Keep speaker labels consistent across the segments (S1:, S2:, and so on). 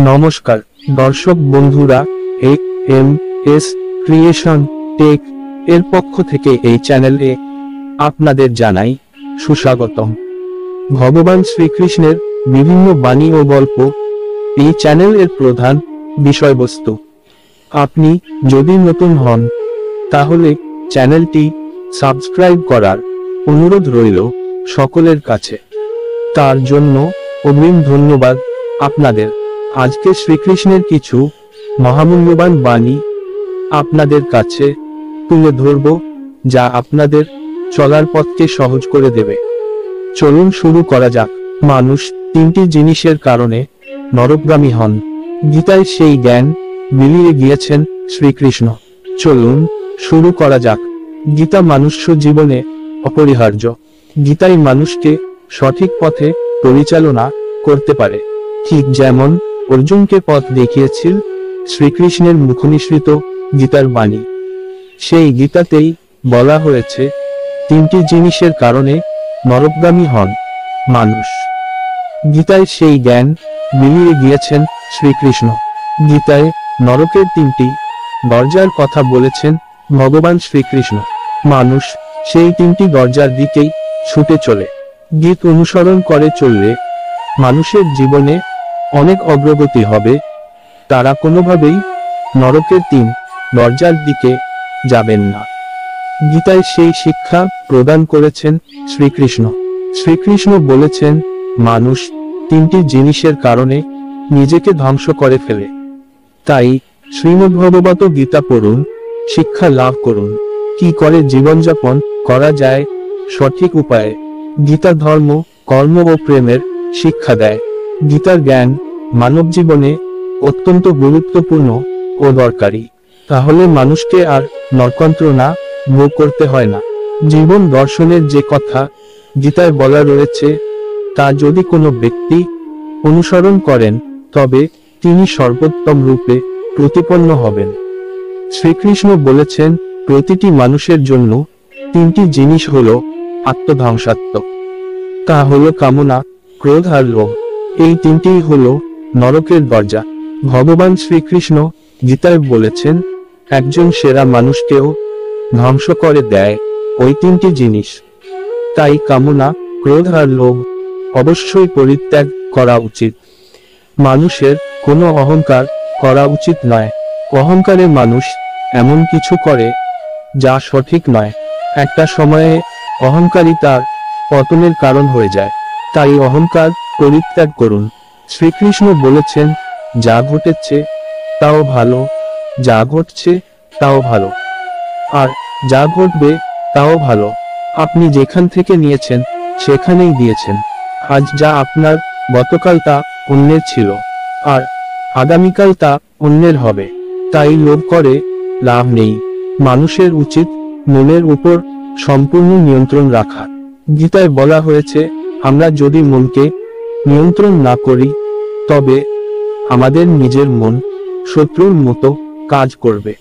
S1: নমস্কার দর্শক বন্ধুরা, এম.এস. ক্রিয়েশন টেক এর পক্ষ থেকে এই চ্যানেলে আপনাদের জানাই সুস্বাগতম। ভগবান শ্রীকৃষ্ণের বিভিন্ন বাণী ও গল্প এই চ্যানেলের প্রধান বিষয়বস্তু। আপনি যদি নতুন হন তাহলে চ্যানেলটি সাবস্ক্রাইব করার অনুরোধ রইল সকলের কাছে। তার জন্য অগ্রিম ধন্যবাদ আপনাদের। আজকে শ্রীকৃষ্ণের কিছু মহামূল্যবান বাণী আপনাদের কাছে তুলে ধরব, যা আপনাদের চলার পথকে সহজ করে দেবে। চলুন শুরু করা যাক। মানুষ তিনটি জিনিসের কারণে নরকগামী হন। গীতায় সেই জ্ঞান মিলিয়ে গিয়েছেন শ্রীকৃষ্ণ। চলুন শুরু করা যাক। গীতা মনুষ্য জীবনে অপরিহার্য। গীতাই মানুষকে সঠিক পথে পরিচালনা করতে পারে, ঠিক যেমন অর্জুনকে পথ দেখিয়েছিল শ্রীকৃষ্ণের মুখনিসৃত গীতার বাণী। সেই গীতাতেই বলা হয়েছে তিনটি জিনিসের কারণে নরকগামী হন মানুষ। গীতায় সেই জ্ঞান মিলিয়ে গিয়েছেন শ্রীকৃষ্ণ। গীতায় নরকের তিনটি দরজার কথা বলেছেন ভগবান শ্রীকৃষ্ণ। মানুষ সেই তিনটি দরজার দিকেই ছুটে চলে। গীত অনুসরণ করে চললে মানুষের জীবনে অনেক অগ্রগতি হবে। তারা কোনোভাবেই নরকের তিন দরজার দিকে যাবেন না। গীতায় সেই শিক্ষা প্রদান করেছেন শ্রীকৃষ্ণ। শ্রীকৃষ্ণ বলেছেন, মানুষ তিনটি জিনিসের কারণে নিজেকে ধ্বংস করে ফেলে। তাই শ্রীমদ্ভগবত গীতা পড়ুন, শিক্ষা লাভ করুন, কি করে জীবনযাপন করা যায় সঠিক উপায়ে। গীতা ধর্ম, কর্ম ও প্রেমের শিক্ষা দেয়। গীতার জ্ঞান মানব জীবনে অত্যন্ত গুরুত্বপূর্ণ ও দরকারি। তাহলে মানুষকে আর নরকযন্ত্রণা ভোগ করতে হয় না। জীবন দর্শনের যে কথা গীতায় বলা রয়েছে, তা যদি কোনো ব্যক্তি অনুসরণ করেন তবে তিনি সর্বোত্তম রূপে প্রতিপন্ন হবেন। শ্রীকৃষ্ণ বলেছেন, প্রতিটি মানুষের জন্য তিনটি জিনিস হলো আত্মধ্বংসাত্মক। তা হলো কামনা, ক্রোধ আর লোভ। এই তিনটিই হলো নরকের দরজা। ভগবান শ্রীকৃষ্ণ গীতায় বলেছেন, একজন সেরা মানুষকেও ধ্বংস করে দেয় ওই তিনটি জিনিস। তাই কামনা, ক্রোধ আর লোভ অবশ্যই পরিত্যাগ করা উচিত। মানুষের কোনো অহংকার করা উচিত নয়। অহংকারে মানুষ এমন কিছু করে যা সঠিক নয়। একটা সময়ে অহংকারই তার পতনের কারণ হয়ে যায়। তাই অহংকার পরিত্যাগ করুন। শ্রীকৃষ্ণ বলেছেন, যা ঘটেছে তাও ভালো, যা ঘটছে তাও ভালো, আর যা ঘটবে তাও ভালো। আপনি যেখান থেকে নিয়েছেন সেখানেই দিয়েছেন। আজ যা আপনার, গতকাল তা অন্যের ছিল, আর আগামীকাল তা অন্যের হবে। তাই লোভ করে লাভ নেই। মানুষের উচিত মনের উপর সম্পূর্ণ নিয়ন্ত্রণ রাখা। গীতায় বলা হয়েছে, আমরা যদি মনকে নিয়ন্ত্রণ না করি তবে আমাদের নিজের মন শত্রুর মতো কাজ করবে।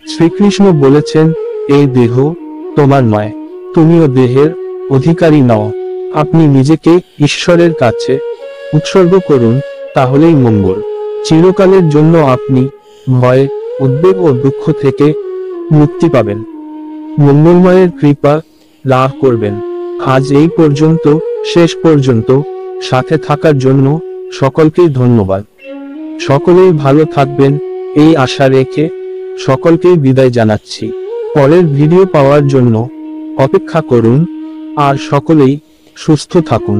S1: শ্রীকৃষ্ণ বলেছেন, এই দেহ তোমার নয়, তুমিও দেহের অধিকারী নও। আপনি নিজেকে ঈশ্বরের কাছে উৎসর্গ করুন, তাহলেই মঙ্গল। চিরকালের জন্য আপনি ভয়, উদ্বেগ ও দুঃখ থেকে মুক্তি পাবেন। মঙ্গলময়ের কৃপা লাভ করবেন। আজ এই পর্যন্ত, শেষ পর্যন্ত সাথে থাকার জন্য সকলকেই ধন্যবাদ। সকলেই ভালো থাকবেন এই আশা রেখে সকলকেই বিদায় জানাচ্ছি। পরের ভিডিও পাওয়ার জন্য অপেক্ষা করুন, আর সকলেই সুস্থ থাকুন।